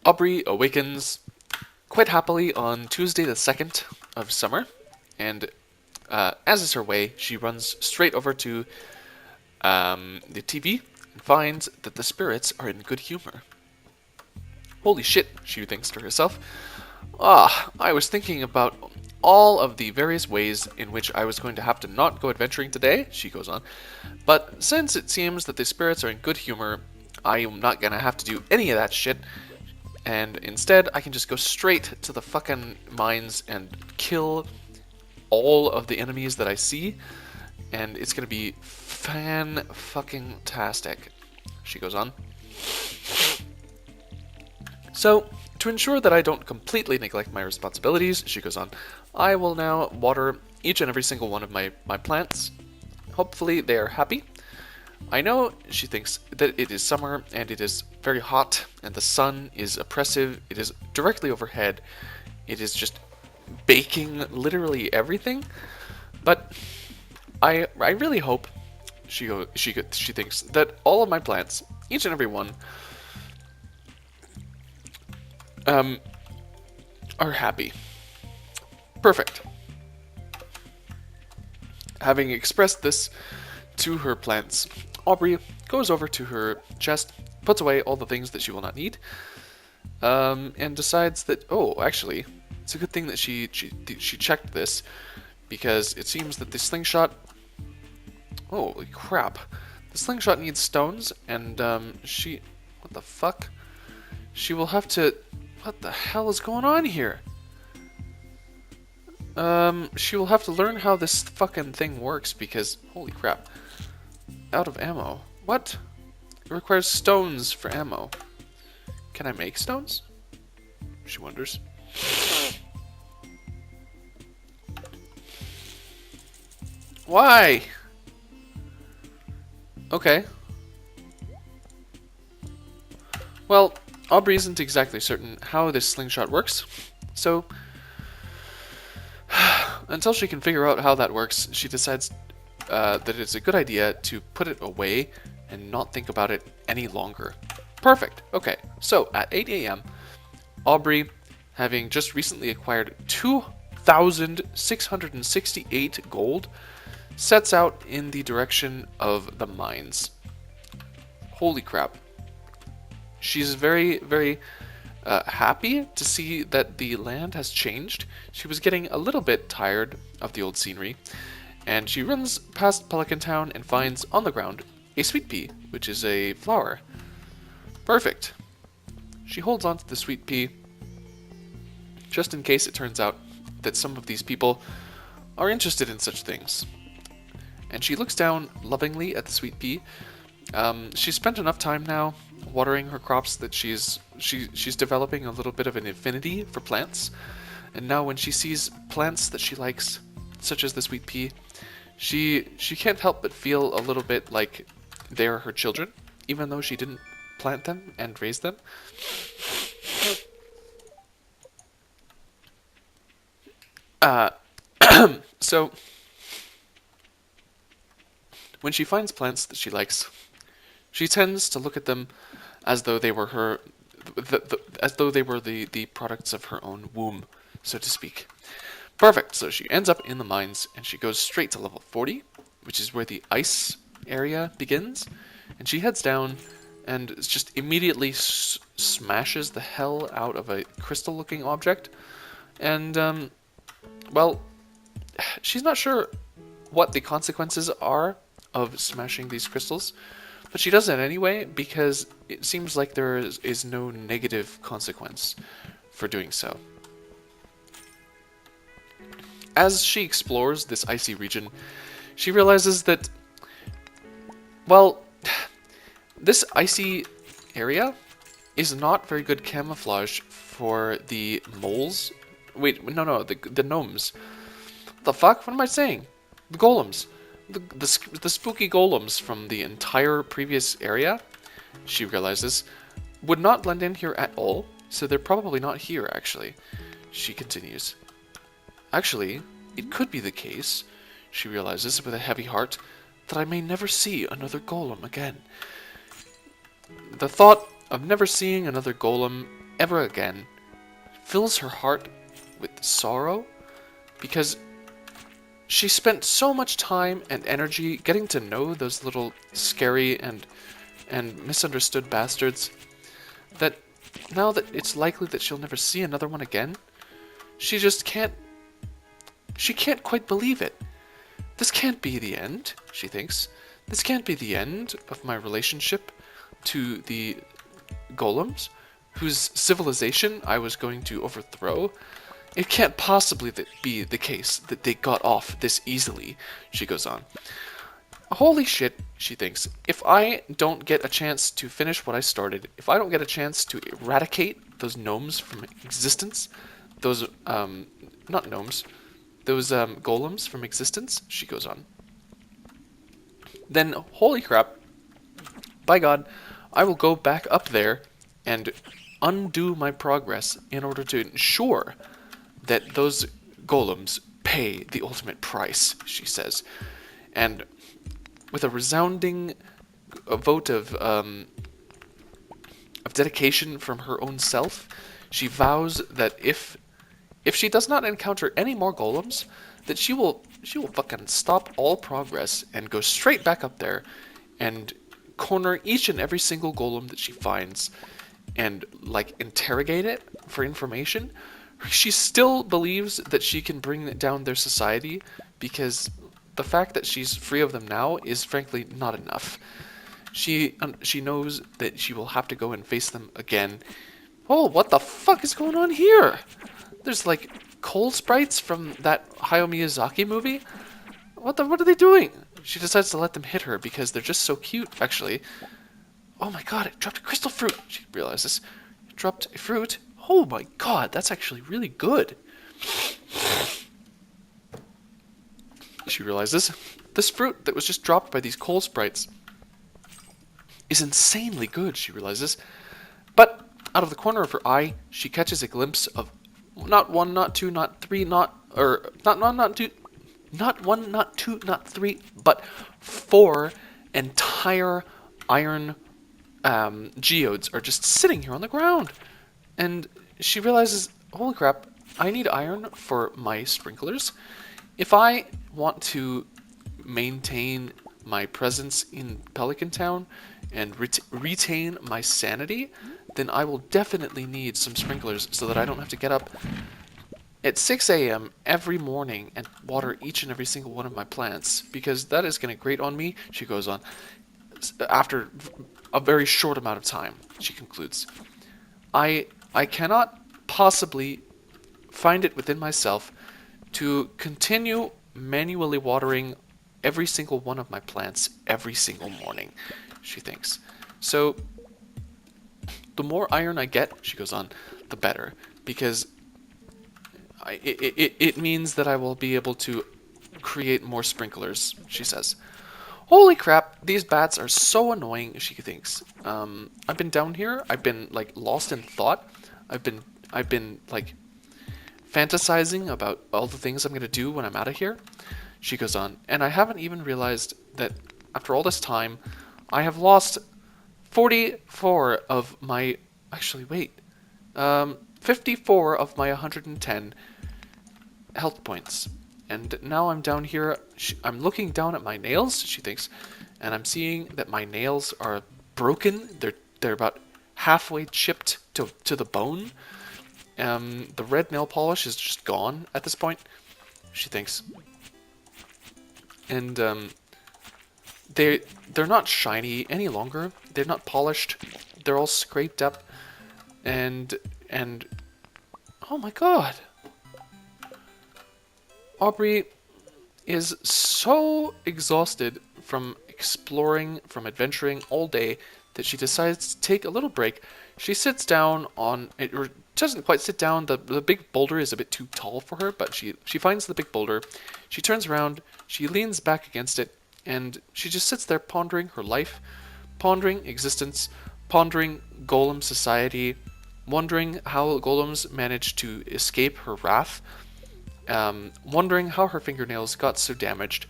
Aubrey awakens quite happily on Tuesday the 2nd of summer, and as is her way, she runs straight over to the TV and finds that the spirits are in good humor. Holy shit, she thinks to herself. I was thinking about all of the various ways in which I was going to have to not go adventuring today, she goes on. But since it seems that the spirits are in good humor, I am not going to have to do any of that shit. And instead, I can just go straight to the fucking mines and kill all of the enemies that I see. And it's going to be fan-fucking-tastic, she goes on. So, to ensure that I don't completely neglect my responsibilities, she goes on, I will now water each and every single one of my plants. Hopefully they are happy. I know, she thinks, that it is summer and it is very hot and the sun is oppressive. It is directly overhead. It is just baking literally everything. But I really hope, she thinks, that all of my plants, each and every one, are happy. Perfect. Having expressed this to her plants, Aubrey goes over to her chest, puts away all the things that she will not need, and decides that, actually, it's a good thing that she checked this, because it seems that the slingshot, holy crap, the slingshot needs stones, and what the fuck? She will have to, what the hell is going on here? She will have to learn how this fucking thing works, because, holy crap. Out of ammo. What? It requires stones for ammo. Can I make stones? She wonders. Why? Okay. Well, Aubrey isn't exactly certain how this slingshot works, so until she can figure out how that works, she decides that it's a good idea to put it away and not think about it any longer. Perfect. Okay, so at 8 a.m., Aubrey, having just recently acquired 2,668 gold, sets out in the direction of the mines. Holy crap. She's very, very happy to see that the land has changed. She was getting a little bit tired of the old scenery, and she runs past Pelican Town and finds on the ground a sweet pea, which is a flower. Perfect. She holds on to the sweet pea just in case it turns out that some of these people are interested in such things. And she looks down lovingly at the sweet pea. She's spent enough time now watering her crops that she's developing a little bit of an affinity for plants. And now when she sees plants that she likes, such as the sweet pea, she can't help but feel a little bit like they're her children, even though she didn't plant them and raise them. So when she finds plants that she likes, she tends to look at them as though they were the products of her own womb, so to speak. Perfect. So she ends up in the mines, and she goes straight to level 40, which is where the ice area begins. And she heads down and just immediately smashes the hell out of a crystal-looking object. And, well, she's not sure what the consequences are of smashing these crystals, but she does it anyway because it seems like there is no negative consequence for doing so. As she explores this icy region, she realizes that, well, this icy area is not very good camouflage for the moles. Wait, no, the gnomes. What the fuck? What am I saying? The golems. The spooky golems from the entire previous area, she realizes, would not blend in here at all, so they're probably not here, actually. She continues. Actually, it could be the case, she realizes with a heavy heart, that I may never see another golem again. The thought of never seeing another golem ever again fills her heart with sorrow because she spent so much time and energy getting to know those little scary and misunderstood bastards that now that it's likely that she'll never see another one again, she just can't. She can't quite believe it. This can't be the end, she thinks. This can't be the end of my relationship to the golems, whose civilization I was going to overthrow. It can't possibly be the case that they got off this easily, she goes on. Holy shit, she thinks. If I don't get a chance to finish what I started, if I don't get a chance to eradicate those gnomes from existence, those, not gnomes, those golems from existence, she goes on, then holy crap, by God, I will go back up there and undo my progress in order to ensure that those golems pay the ultimate price, she says. And with a resounding vote of dedication from her own self, she vows that if she does not encounter any more golems, that she will fucking stop all progress and go straight back up there and corner each and every single golem that she finds and like interrogate it for information. She still believes that she can bring down their society because the fact that she's free of them now is frankly not enough. She knows that she will have to go and face them again. Oh, what the fuck is going on here? There's like coal sprites from that Hayao Miyazaki movie. What are they doing? She decides to let them hit her because they're just so cute, actually. Oh my god, it dropped a crystal fruit, she realizes. It dropped a fruit. Oh my god, that's actually really good. She realizes this fruit that was just dropped by these coal sprites is insanely good, she realizes. But out of the corner of her eye, she catches a glimpse of not one, not two, not three, not two, not one, not two, not three, but 4 entire iron geodes are just sitting here on the ground. And she realizes, holy crap, I need iron for my sprinklers. If I want to maintain my presence in Pelican Town and retain my sanity, then I will definitely need some sprinklers so that I don't have to get up at 6 a.m. every morning and water each and every single one of my plants, because that is going to grate on me, she goes on. After a very short amount of time, she concludes. I cannot possibly find it within myself to continue manually watering every single one of my plants every single morning, she thinks. So the more iron I get, she goes on, the better, because it means that I will be able to create more sprinklers, she says. Holy crap, these bats are so annoying, she thinks. I've been down here, I've been like lost in thought. I've been like fantasizing about all the things I'm gonna do when I'm out of here. She goes on, and I haven't even realized that after all this time, I have lost 44 of my, 54 of my 110 health points. And now I'm down here, I'm looking down at my nails, she thinks, and I'm seeing that my nails are broken. They're about halfway chipped to the bone. The red nail polish is just gone at this point, she thinks. And they're not shiny any longer. They're not polished. They're all scraped up. And oh my god. Aubrey is so exhausted from exploring, from adventuring all day that she decides to take a little break. She sits down on it, or doesn't quite sit down. The big boulder is a bit too tall for her, but she finds the big boulder. She turns around, she leans back against it, and she just sits there pondering her life, pondering existence, pondering golem society, wondering how golems managed to escape her wrath, wondering how her fingernails got so damaged,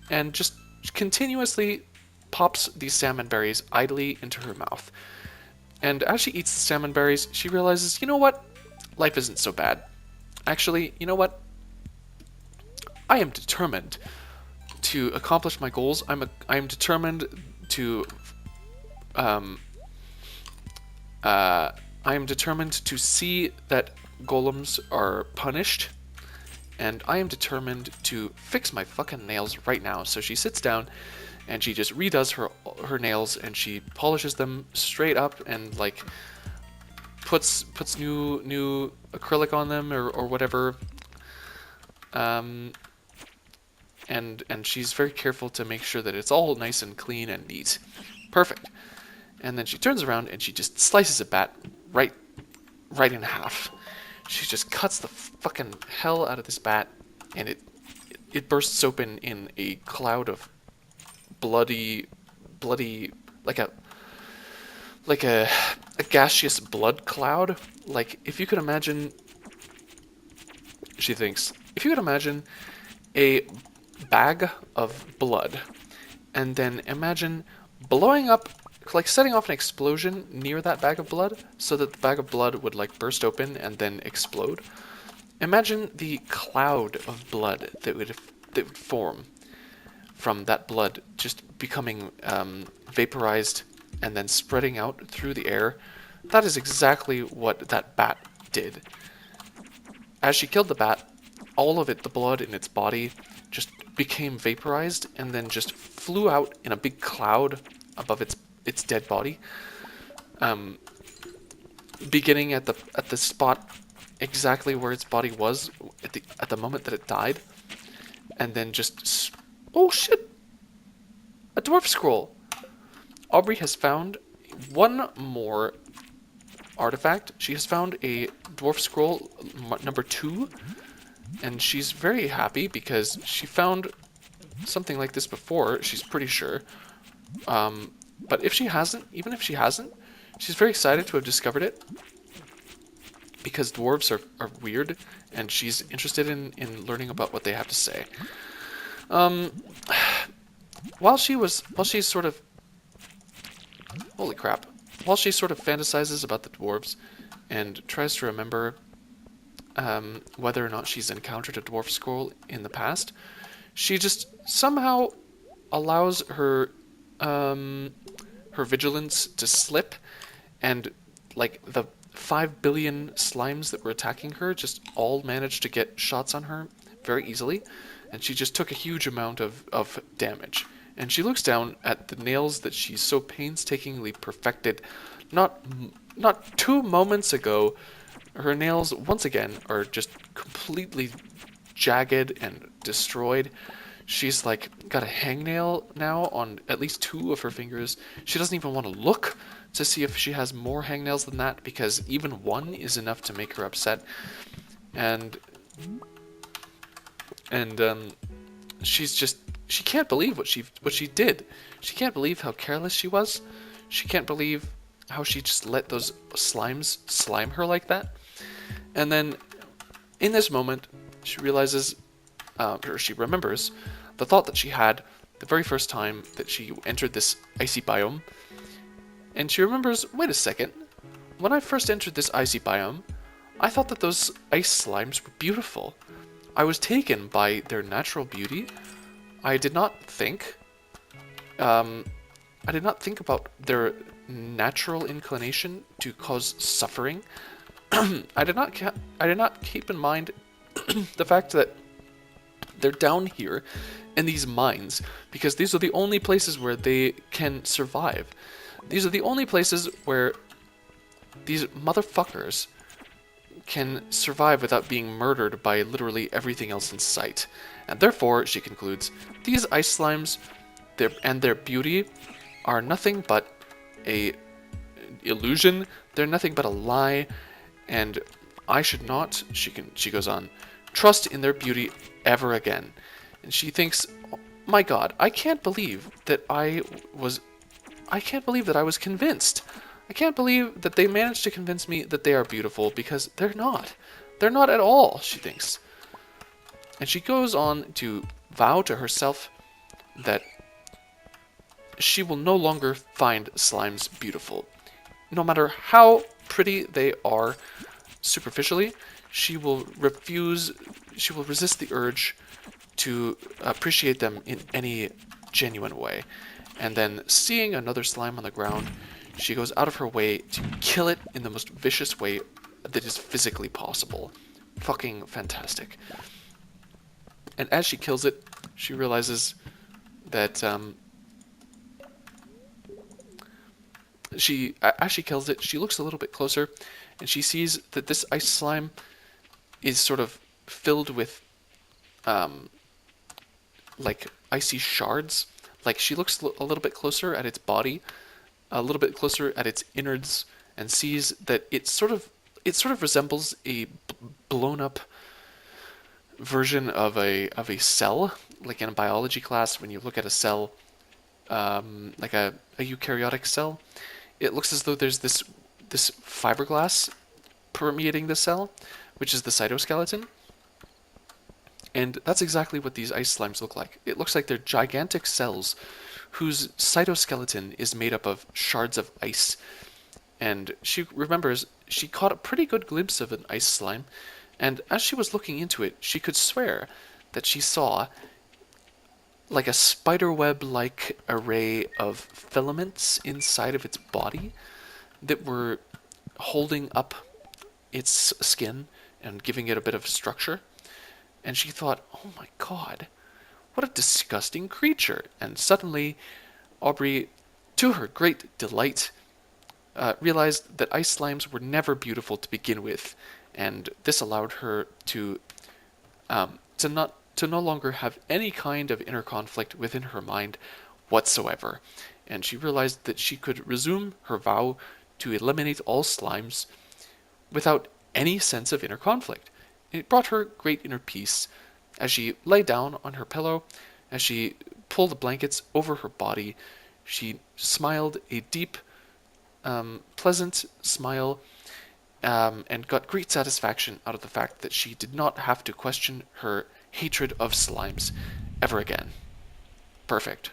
and just continuously pops these salmon berries idly into her mouth. And as she eats the salmon berries, she realizes, you know what? Life isn't so bad. Actually, you know what? I am determined to accomplish my goals. I am determined to um, I am determined to see that golems are punished, and I am determined to fix my fucking nails right now. So she sits down and she just redoes her nails, and she polishes them straight up and like puts new acrylic on them or whatever. And she's very careful to make sure that it's all nice and clean and neat. Perfect. And then she turns around and she just slices a bat right in half. She just cuts the fucking hell out of this bat, and it bursts open in a cloud of bloody, like a gaseous blood cloud. Like, if you could imagine, she thinks, if you could imagine a bag of blood, and then imagine blowing up, like setting off an explosion near that bag of blood so that the bag of blood would like burst open and then explode. Imagine the cloud of blood that would form from that blood just becoming vaporized and then spreading out through the air. That is exactly what that bat did. As she killed the bat, all of it, the blood in its body, just became vaporized and then just flew out in a big cloud above its dead body, beginning at the spot exactly where its body was at the moment that it died, and then just oh shit, a dwarf scroll. Aubrey has found one more artifact. She has found a dwarf scroll number 2, and she's very happy because she found something like this before, she's pretty sure. But if she hasn't, even if she hasn't, she's very excited to have discovered it because dwarves are weird, and she's interested in learning about what they have to say. While she's sort of, holy crap, while she sort of fantasizes about the dwarves and tries to remember whether or not she's encountered a dwarf scroll in the past, she just somehow allows her vigilance to slip, and like the 5 billion slimes that were attacking her just all managed to get shots on her very easily, and she just took a huge amount of damage. And she looks down at the nails that she so painstakingly perfected not 2 moments ago. Her nails, once again, are just completely jagged and destroyed. She's like got a hangnail now on at least 2 of her fingers. She doesn't even want to look to see if she has more hangnails than that, because even 1 is enough to make her upset. And she can't believe what she did. She can't believe how careless she was. She can't believe how she just let those slimes slime her like that. And then in this moment, she realizes, or she remembers, the thought that she had the very first time that she entered this icy biome. And she remembers, wait a second, when I first entered this icy biome, I thought that those ice slimes were beautiful. I was taken by their natural beauty. I did not think about their natural inclination to cause suffering. I did not keep in mind the fact that they're down here in these mines because these are the only places where they can survive. These are the only places where these motherfuckers can survive without being murdered by literally everything else in sight. And therefore, she concludes, these ice slimes and their beauty are nothing but a illusion. They're nothing but a lie, and I should not, she goes on, trust in their beauty ever again. And she thinks, oh, my God, I can't believe that I was convinced. I can't believe that they managed to convince me that they are beautiful, because they're not. They're not at all, she thinks. And she goes on to vow to herself that she will no longer find slimes beautiful. no matter how pretty they are superficially, she will resist the urge to appreciate them in any genuine way. And then seeing another slime on the ground, she goes out of her way to kill it in the most vicious way that is physically possible. Fucking fantastic. And as she kills it, she realizes that as she kills it, she looks a little bit closer, and she sees that this ice slime is sort of filled with like icy shards. Like she looks a little bit closer at its body, a little bit closer at its innards, and sees that it sort of resembles a blown up version of a cell, like in a biology class when you look at a cell, like a eukaryotic cell. It looks as though there's this fiberglass permeating the cell, which is the cytoskeleton. And that's exactly what these ice slimes look like. It looks like they're gigantic cells whose cytoskeleton is made up of shards of ice. And she remembers she caught a pretty good glimpse of an ice slime, and as she was looking into it, she could swear that she saw like a spiderweb-like array of filaments inside of its body that were holding up its skin and giving it a bit of structure. And she thought, oh my god, what a disgusting creature. And suddenly, Aubrey, to her great delight, realized that ice slimes were never beautiful to begin with, and this allowed her to no longer have any kind of inner conflict within her mind whatsoever. And she realized that she could resume her vow to eliminate all slimes without any sense of inner conflict. It brought her great inner peace as she lay down on her pillow, as she pulled the blankets over her body. She smiled a deep, pleasant smile, and got great satisfaction out of the fact that she did not have to question her hatred of slimes ever again. Perfect.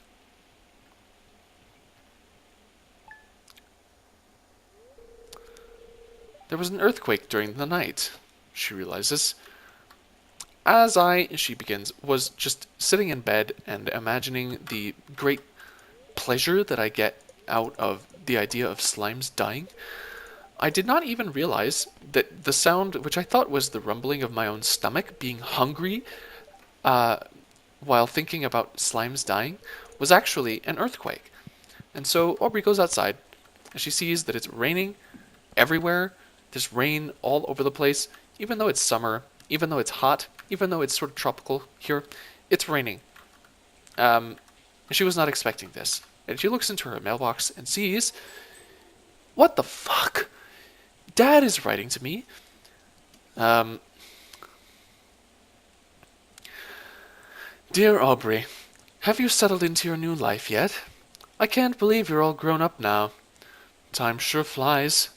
There was an earthquake during the night, she realizes. As she begins, was just sitting in bed and imagining the great pleasure that I get out of the idea of slimes dying, I did not even realize that the sound, which I thought was the rumbling of my own stomach being hungry while thinking about slimes dying, was actually an earthquake. And so Aubrey goes outside, and she sees that it's raining everywhere. There's rain all over the place. Even though it's summer, even though it's hot, even though it's sort of tropical here, it's raining. She was not expecting this. And she looks into her mailbox and sees, what the fuck? Dad is writing to me. Dear Aubrey, have you settled into your new life yet? I can't believe you're all grown up now. Time sure flies.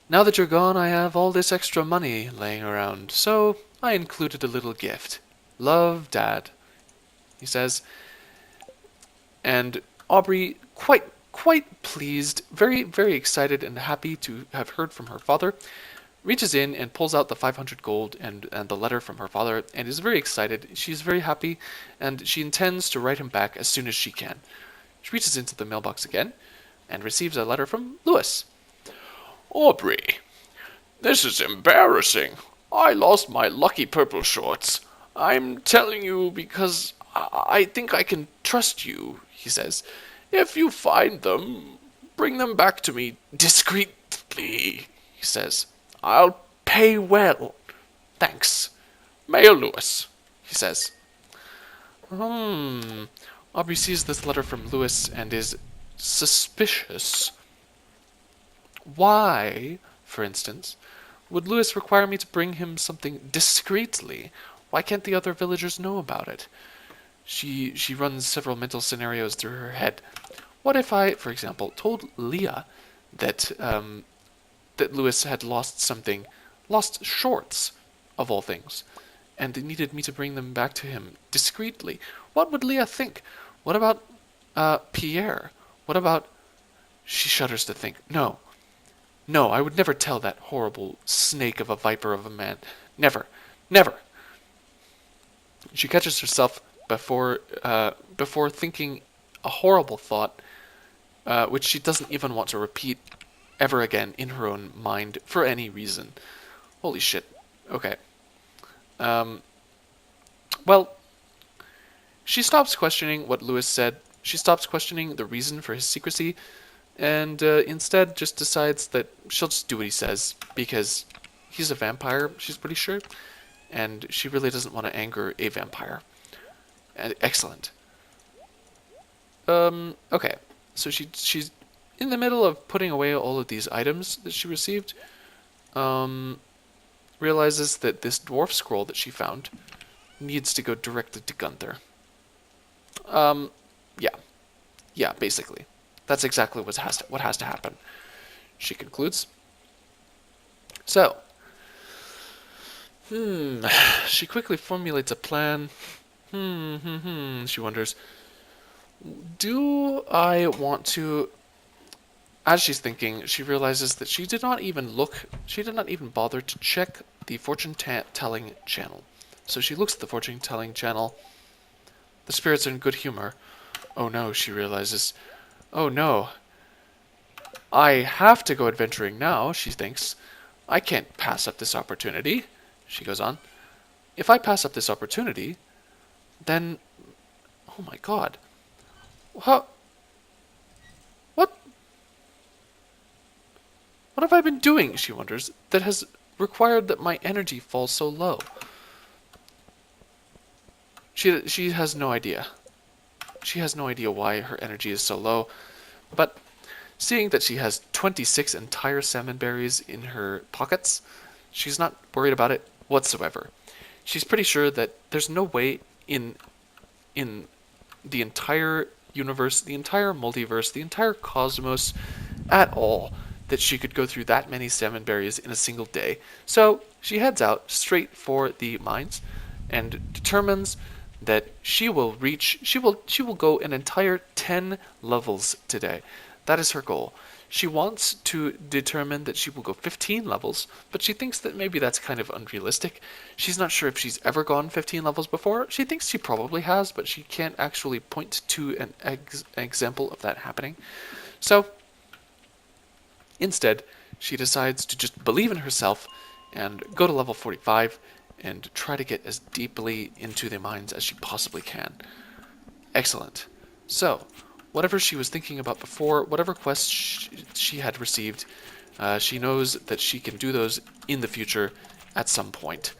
Now that you're gone, I have all this extra money laying around, so I included a little gift. Love, Dad, he says. And Aubrey, quite pleased, very, very excited and happy to have heard from her father, reaches in and pulls out the 500 gold and the letter from her father, and is very excited. She's very happy, and she intends to write him back as soon as she can. She reaches into the mailbox again, and receives a letter from Lewis. Aubrey, this is embarrassing. I lost my lucky purple shorts. I'm telling you because I think I can trust you, he says. If you find them, bring them back to me discreetly, he says. I'll pay well. Thanks. Mayor Lewis, he says. Aubrey sees this letter from Lewis and is suspicious. Why, for instance, would Lewis require me to bring him something discreetly? Why can't the other villagers know about it? She runs several mental scenarios through her head. What if I, for example, told Leah that that Lewis had lost something, lost shorts, of all things, and needed me to bring them back to him discreetly? What would Leah think? What about Pierre? What about... She shudders to think. No, No, I would never tell that horrible snake of a viper of a man. Never. Never. She catches herself before thinking a horrible thought, which she doesn't even want to repeat ever again in her own mind for any reason. Holy shit. Okay. Um, well, she stops questioning what Lewis said. She stops questioning the reason for his secrecy, and instead just decides that she'll just do what he says because he's a vampire, she's pretty sure, and she really doesn't want to anger a vampire. Excellent. Okay. So she's in the middle of putting away all of these items that she received. Realizes that this dwarf scroll that she found needs to go directly to Gunther. Yeah. Yeah, basically. That's exactly what has to happen. She concludes. So, she quickly formulates a plan. She wonders, do I want to... As she's thinking, she realizes that she did not even bother to check the fortune-telling channel. So she looks at the fortune-telling channel. The spirits are in good humor. Oh no, she realizes. Oh no. I have to go adventuring now, she thinks. I can't pass up this opportunity, she goes on. If I pass up this opportunity, then... Oh my god. How... What? What have I been doing, she wonders, that has required that my energy falls so low? She has no idea. She has no idea why her energy is so low, but seeing that she has 26 entire salmon berries in her pockets, she's not worried about it whatsoever. She's pretty sure that there's no way in the entire universe, the entire multiverse, the entire cosmos at all that she could go through that many salmon berries in a single day. So she heads out straight for the mines and determines that she will go an entire 10 levels today. That is her goal. She wants to determine that she will go 15 levels, but she thinks that maybe that's kind of unrealistic. She's not sure if she's ever gone 15 levels before. She thinks she probably has, but she can't actually point to an example of that happening. So, instead, she decides to just believe in herself and go to level 45 and try to get as deeply into the mines as she possibly can. Excellent. So, whatever she was thinking about before, whatever quests she had received, she knows that she can do those in the future at some point.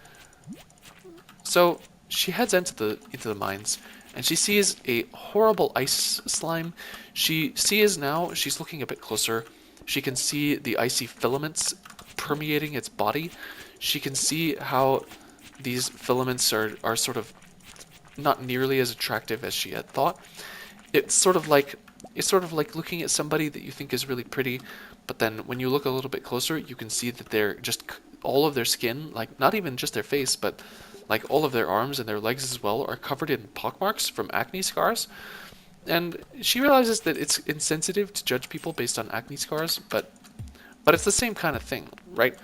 So she heads into the mines, and she sees a horrible ice slime. She sees now, she's looking a bit closer, she can see the icy filaments permeating its body. She can see how these filaments are sort of not nearly as attractive as she had thought. It's sort of like looking at somebody that you think is really pretty, but then when you look a little bit closer, you can see that they're just all of their skin, like not even just their face, but like all of their arms and their legs as well, are covered in pockmarks from acne scars. And she realizes that it's insensitive to judge people based on acne scars, but it's the same kind of thing, right?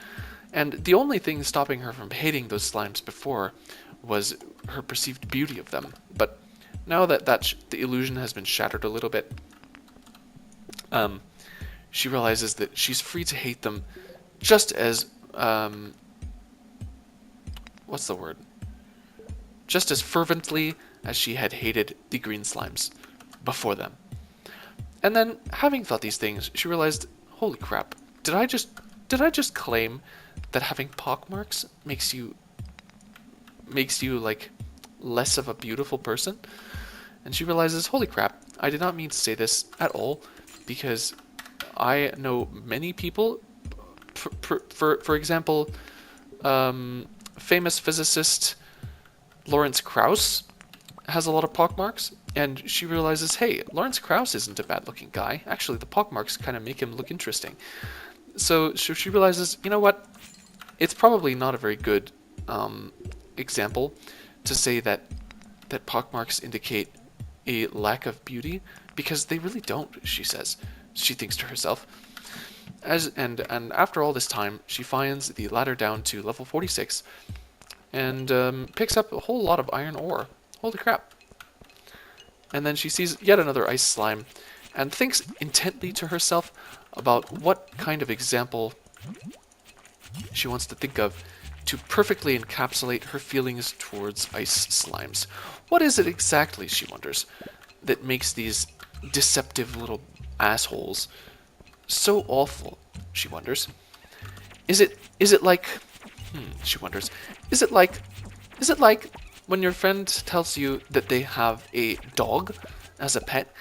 And the only thing stopping her from hating those slimes before was her perceived beauty of them. But now that the illusion has been shattered a little bit, she realizes that she's free to hate them just as what's the word? Just as fervently as she had hated the green slimes before them. And then, having thought these things, she realized, holy crap, did I just claim that having pockmarks makes you like less of a beautiful person? And she realizes, holy crap, I did not mean to say this at all, because I know many people, for example, famous physicist Lawrence Krauss has a lot of pockmarks, and she realizes, hey, Lawrence Krauss isn't a bad-looking guy. Actually, the pockmarks kind of make him look interesting. So she realizes, you know what? It's probably not a very good example to say that pockmarks indicate a lack of beauty, because they really don't, she says. She thinks to herself. And after all this time, she finds the ladder down to level 46 and picks up a whole lot of iron ore. Holy crap. And then she sees yet another ice slime and thinks intently to herself about what kind of example she wants to think of to perfectly encapsulate her feelings towards ice slimes. What is it exactly, she wonders, that makes these deceptive little assholes so awful, she wonders. Is it like she wonders, is it like when your friend tells you that they have a dog as a pet,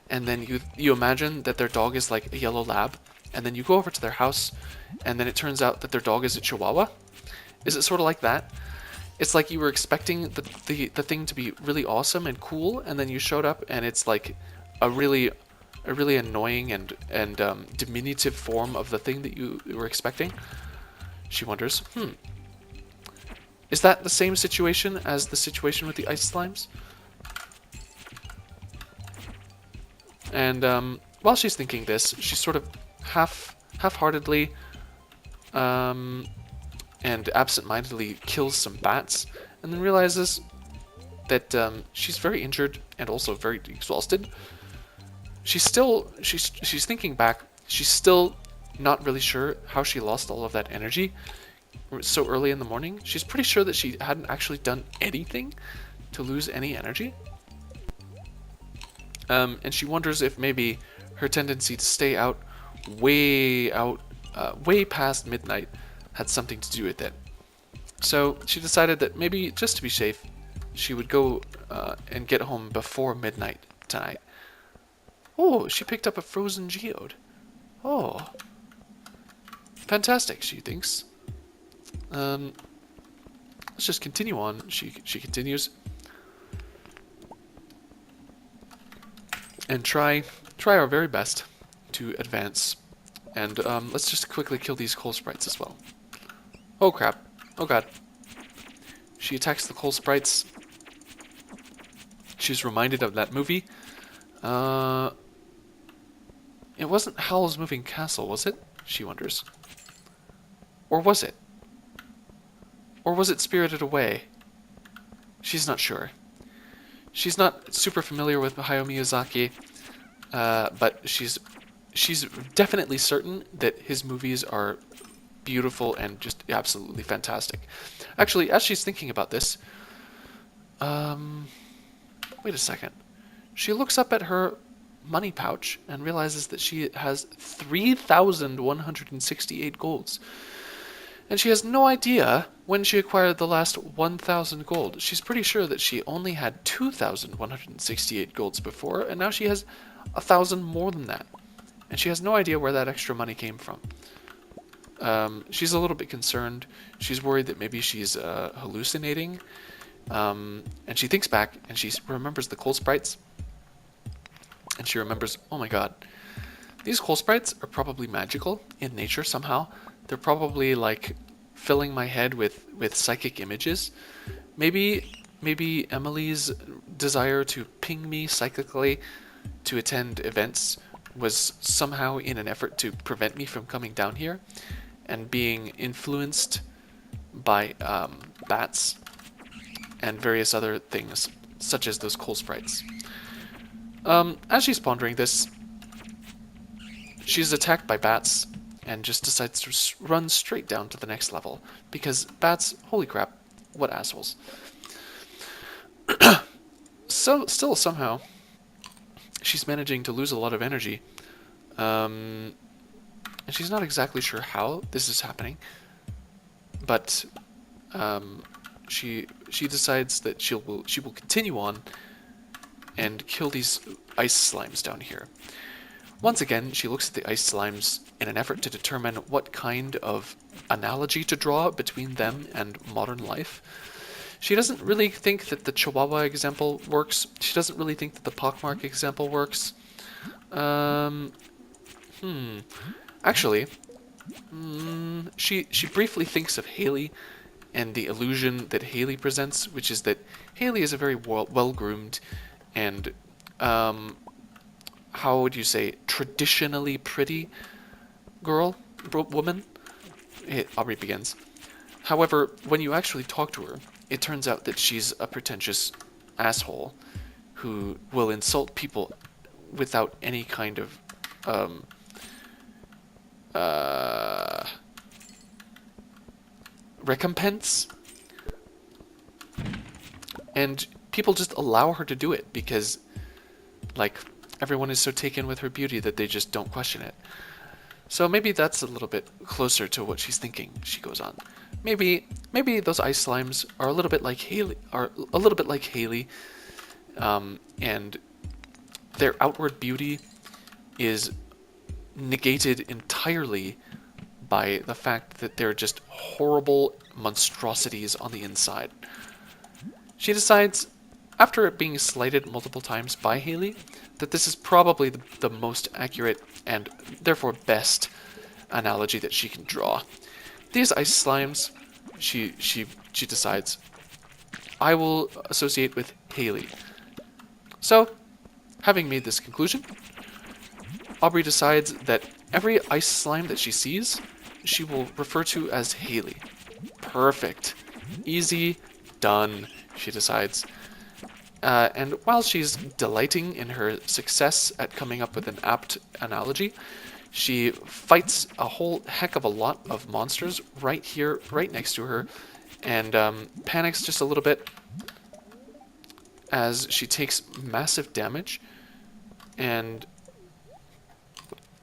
and then you imagine that their dog is like a yellow lab, and then you go over to their house, and then it turns out that their dog is a chihuahua? Is it sort of like that? It's like you were expecting the thing to be really awesome and cool, and then you showed up and it's like a really annoying and diminutive form of the thing that you were expecting. She wonders, is that the same situation as the situation with the ice slimes? And while she's thinking this, she sort of half-heartedly and absent-mindedly kills some bats, and then realizes that she's very injured and also very exhausted. She's thinking back. She's still not really sure how she lost all of that energy so early in the morning. She's pretty sure that she hadn't actually done anything to lose any energy. And she wonders if maybe her tendency to stay out, way past midnight, had something to do with it. So she decided that maybe, just to be safe, she would go and get home before midnight tonight. Oh, she picked up a frozen geode. Oh, fantastic, she thinks. Let's just continue on. She continues and try our very best to advance. And let's just quickly kill these coal sprites as well. Oh crap! Oh god! She attacks the coal sprites. She's reminded of that movie. It wasn't Howl's Moving Castle, was it? She wonders. Or was it? Or was it Spirited Away? She's not sure. She's not super familiar with Hayao Miyazaki, but she's definitely certain that his movies are beautiful and just absolutely fantastic. Actually, as she's thinking about this, wait a second. She looks up at her money pouch and realizes that she has 3,168 golds. And she has no idea when she acquired the last 1,000 gold. She's pretty sure that she only had 2,168 golds before, and now she has 1,000 more than that. And she has no idea where that extra money came from. She's a little bit concerned. She's worried that maybe she's hallucinating. And she thinks back, and she remembers the coal sprites. And she remembers, oh my god, these coal sprites are probably magical in nature somehow. They're probably like filling my head with psychic images. Maybe Emily's desire to ping me psychically to attend events was somehow in an effort to prevent me from coming down here and being influenced by bats and various other things, such as those coal sprites. As she's pondering this, she's attacked by bats and just decides to run straight down to the next level, because bats, holy crap, what assholes. So, still somehow, she's managing to lose a lot of energy, and she's not exactly sure how this is happening, but she decides that she will continue on and kill these ice slimes down here. Once again, she looks at the ice slimes in an effort to determine what kind of analogy to draw between them and modern life. She doesn't really think that the Chihuahua example works. She doesn't really think that the pockmark example works. Actually, she briefly thinks of Haley and the illusion that Haley presents, which is that Haley is a very well-groomed and how would you say, traditionally pretty woman, Aubrey begins. However, when you actually talk to her, it turns out that she's a pretentious asshole who will insult people without any kind of um, uh, recompense. And people just allow her to do it because, like, everyone is so taken with her beauty that they just don't question it. So maybe that's a little bit closer to what she's thinking. She goes on. Maybe those ice slimes are a little bit like Haley, and their outward beauty is negated entirely by the fact that they're just horrible monstrosities on the inside. She decides, after it being slighted multiple times by Haley, that this is probably the most accurate and therefore best analogy that she can draw. These ice slimes, she decides, I will associate with Haley. So, having made this conclusion, Aubrey decides that every ice slime that she sees, she will refer to as Haley. Perfect. Easy. Done, she decides. And while she's delighting in her success at coming up with an apt analogy, she fights a whole heck of a lot of monsters right here, right next to her, and panics just a little bit as she takes massive damage and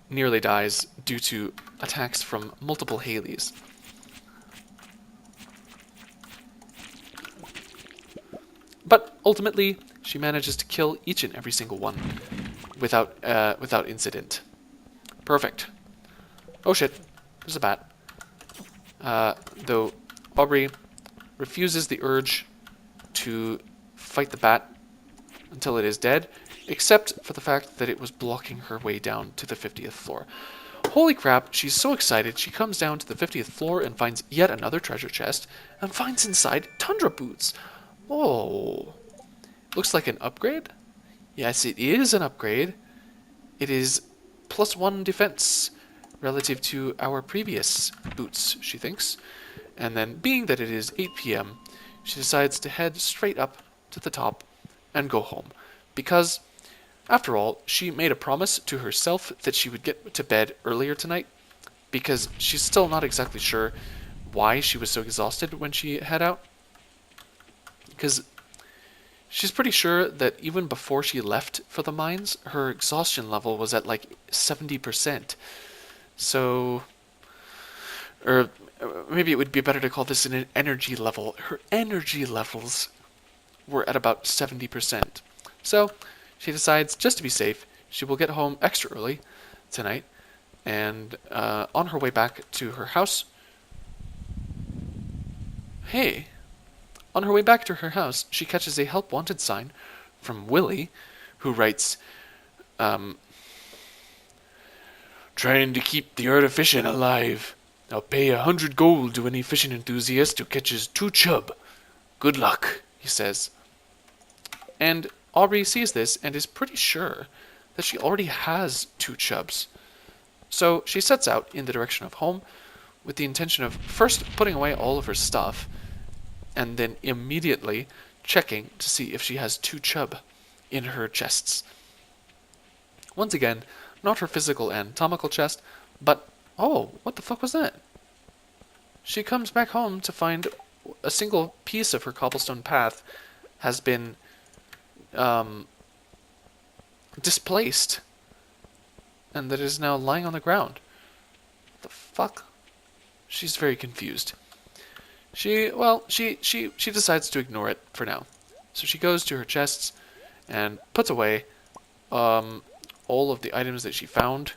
nearly dies due to attacks from multiple Haleys. But ultimately, she manages to kill each and every single one without incident. Perfect. Oh shit, there's a bat. Though Aubrey refuses the urge to fight the bat until it is dead, except for the fact that it was blocking her way down to the 50th floor. Holy crap, she's so excited, she comes down to the 50th floor and finds yet another treasure chest, and finds inside tundra boots. Oh, looks like an upgrade? Yes, it is an upgrade. It is +1 defense relative to our previous boots, she thinks. And then, being that it is 8 p.m., she decides to head straight up to the top and go home. Because, after all, she made a promise to herself that she would get to bed earlier tonight, because she's still not exactly sure why she was so exhausted when she head out. Because she's pretty sure that even before she left for the mines, her exhaustion level was at like 70%. So, or maybe it would be better to call this an energy level. Her energy levels were at about 70%. So, she decides, just to be safe, she will get home extra early tonight, and on her way back to her house, on her way back to her house, she catches a help wanted sign from Willie, who writes, trying to keep the art of fishing alive. I'll pay 100 gold to any fishing enthusiast who catches 2 chub. Good luck, he says. And Aubrey sees this and is pretty sure that she already has 2 chubs. So she sets out in the direction of home with the intention of first putting away all of her stuff and then immediately checking to see if she has 2 chub in her chests. Once again, not her physical anatomical chest, but, oh, what the fuck was that? She comes back home to find a single piece of her cobblestone path has been displaced, and that it is now lying on the ground. The fuck? She's very confused. She decides to ignore it for now. So she goes to her chests and puts away all of the items that she found,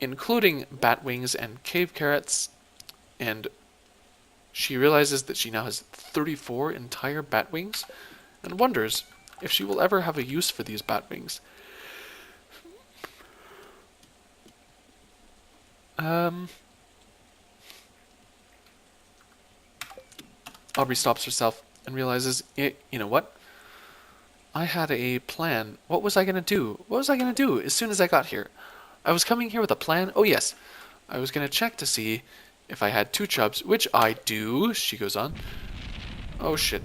including bat wings and cave carrots, and she realizes that she now has 34 entire bat wings and wonders if she will ever have a use for these bat wings. Aubrey stops herself and realizes, you know what? I had a plan. What was I going to do? What was I going to do as soon as I got here? I was coming here with a plan. Oh, yes. I was going to check to see if I had 2 chubs, which I do, she goes on. Oh, shit.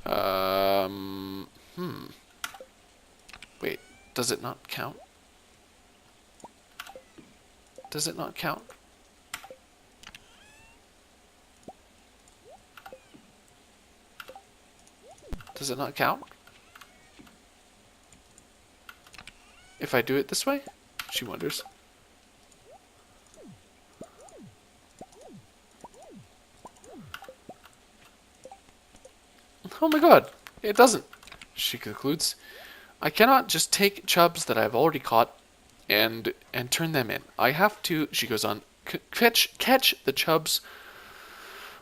Hmm. Wait, does it not count? Does it not count? Does it not count? If I do it this way? She wonders. Oh my god, it doesn't, she concludes. I cannot just take chubs that I've already caught and turn them in. I have to, she goes on, catch the chubs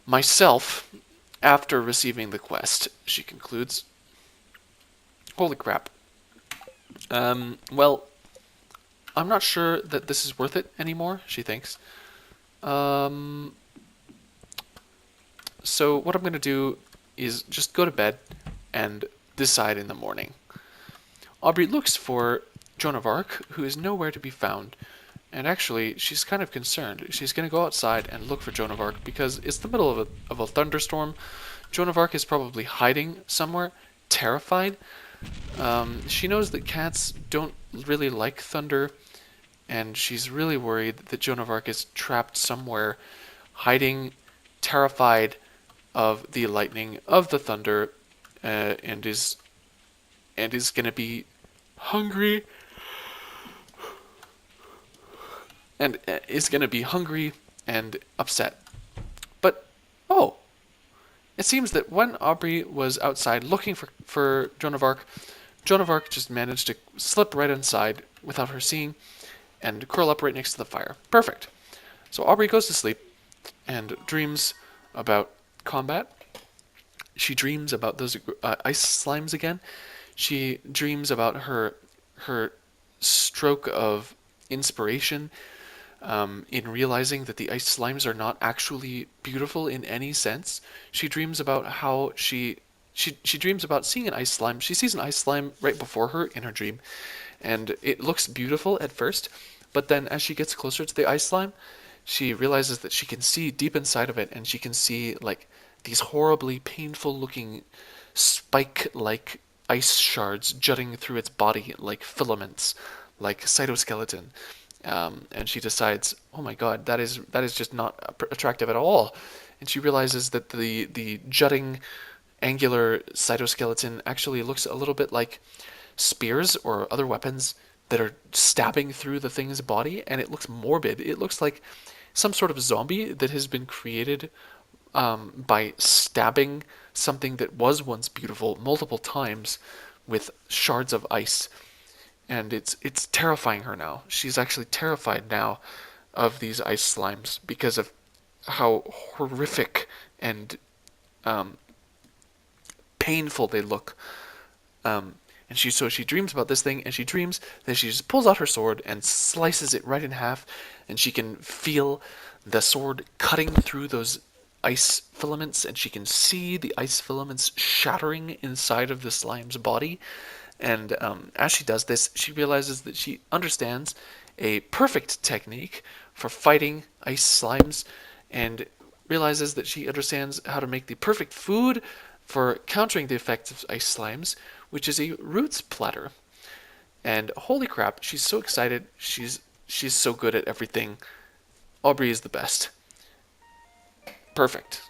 myself after receiving the quest, she concludes. Holy crap. Well, I'm not sure that this is worth it anymore, she thinks. So what I'm going to do is just go to bed and decide in the morning. Aubrey looks for Joan of Arc, who is nowhere to be found. And actually, she's kind of concerned. She's going to go outside and look for Joan of Arc because it's the middle of a thunderstorm. Joan of Arc is probably hiding somewhere, terrified. She knows that cats don't really like thunder, and she's really worried that Joan of Arc is trapped somewhere, hiding, terrified of the lightning, of the thunder, and is going to be hungry, and is going to be hungry and upset. But oh, it seems that when Aubrey was outside looking for Joan of Arc just managed to slip right inside without her seeing and curl up right next to the fire. Perfect. So Aubrey goes to sleep and dreams about combat. She dreams about those ice slimes again. She dreams about her stroke of inspiration in realizing that the ice slimes are not actually beautiful in any sense. She dreams about how she dreams about seeing an ice slime. She sees an ice slime right before her in her dream, and it looks beautiful at first, but then as she gets closer to the ice slime, she realizes that she can see deep inside of it, and she can see like these horribly painful looking spike-like ice shards jutting through its body like filaments, like cytoskeleton. And she decides, oh my god, that is just not attractive at all. And she realizes that the jutting angular cytoskeleton actually looks a little bit like spears or other weapons that are stabbing through the thing's body, and it looks morbid. It looks like some sort of zombie that has been created by stabbing something that was once beautiful multiple times with shards of ice. And it's terrifying her now. She's actually terrified now of these ice slimes because of how horrific and painful they look. And she dreams about this thing, and she dreams that she just pulls out her sword and slices it right in half, and she can feel the sword cutting through those ice filaments, and she can see the ice filaments shattering inside of the slime's body. And as she does this, she realizes that she understands a perfect technique for fighting ice slimes, and realizes that she understands how to make the perfect food for countering the effects of ice slimes, which is a roots platter. And holy crap, she's so excited. She's so good at everything. Aubrey is the best. Perfect.